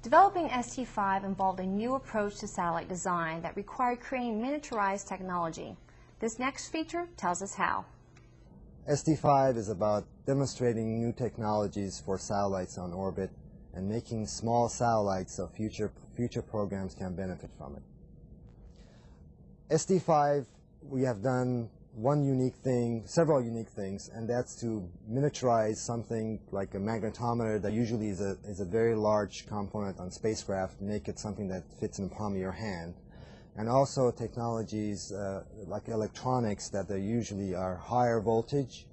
Developing ST5 involved a new approach to satellite design that required creating miniaturized technology. This next feature tells us how. ST5 is about demonstrating new technologies for satellites on orbit and making small satellites so future programs can benefit from it. ST5, we have done several unique things, and that's to miniaturize something like a magnetometer that usually is a very large component on spacecraft, make it something that fits in the palm of your hand. And also technologies like electronics that they usually are higher voltage,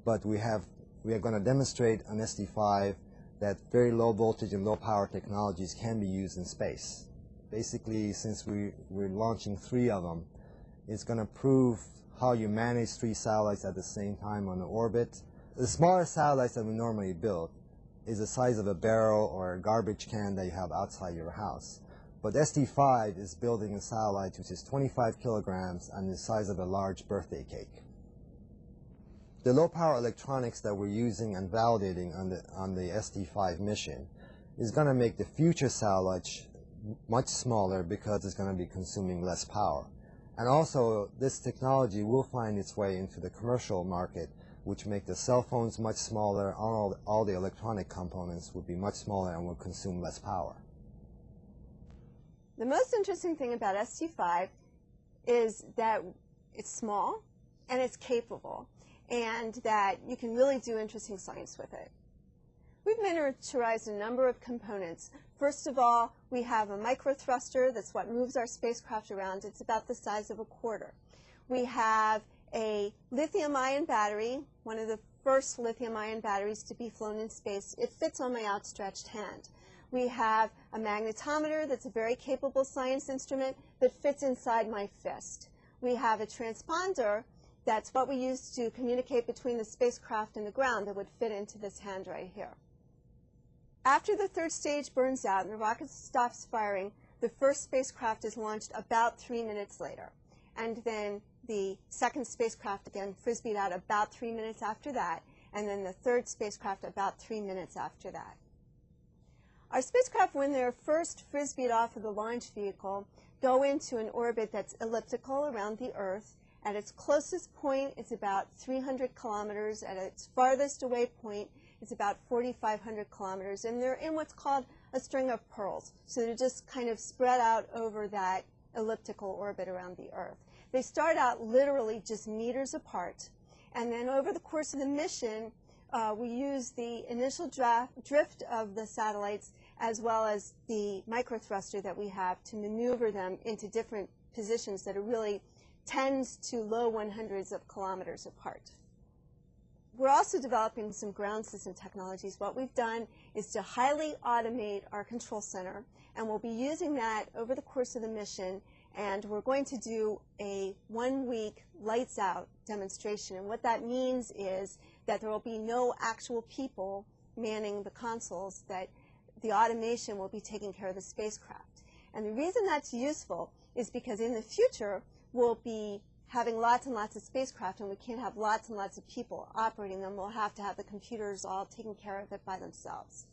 but we are going to demonstrate on ST5 that very low voltage and low power technologies can be used in space. Basically, since we're launching 3 of them, it's going to prove how you manage 3 satellites at the same time on the orbit. The smaller satellites that we normally build is the size of a barrel or a garbage can that you have outside your house. But ST5 is building a satellite which is 25 kilograms and the size of a large birthday cake. The low-power electronics that we're using and validating on the ST5 mission is going to make the future satellites much smaller because it's going to be consuming less power. And also, this technology will find its way into the commercial market, which make the cell phones much smaller. All the electronic components will be much smaller and will consume less power. The most interesting thing about ST5 is that it's small and it's capable, and that you can really do interesting science with it. We've miniaturized a number of components. First of all, we have a microthruster. That's what moves our spacecraft around. It's about the size of a quarter. We have a lithium-ion battery, one of the first lithium-ion batteries to be flown in space. It fits on my outstretched hand. We have a magnetometer that's a very capable science instrument that fits inside my fist. We have a transponder. That's what we use to communicate between the spacecraft and the ground that would fit into this hand right here. After the 3rd stage burns out and the rocket stops firing, the first spacecraft is launched about 3 minutes later. And then the 2nd spacecraft again frisbeed out about 3 minutes after that, and then the 3rd spacecraft about 3 minutes after that. Our spacecraft, when they're first frisbeed off of the launch vehicle, go into an orbit that's elliptical around the Earth. At its closest point, it's about 300 kilometers. At its farthest away point, it's about 4,500 kilometers. And they're in what's called a string of pearls. So they're just kind of spread out over that elliptical orbit around the Earth. They start out literally just meters apart. And then over the course of the mission, we use the initial drift of the satellites as well as the microthruster that we have to maneuver them into different positions that are really tens to low 100s of kilometers apart. We're also developing some ground system technologies. What we've done is to highly automate our control center, and we'll be using that over the course of the mission, and we're going to do a 1-week lights out demonstration. And what that means is that there will be no actual people manning the consoles, that the automation will be taking care of the spacecraft. And the reason that's useful is because in the future, we'll be having lots and lots of spacecraft, and we can't have lots and lots of people operating them. We'll have to have the computers all taking care of it by themselves.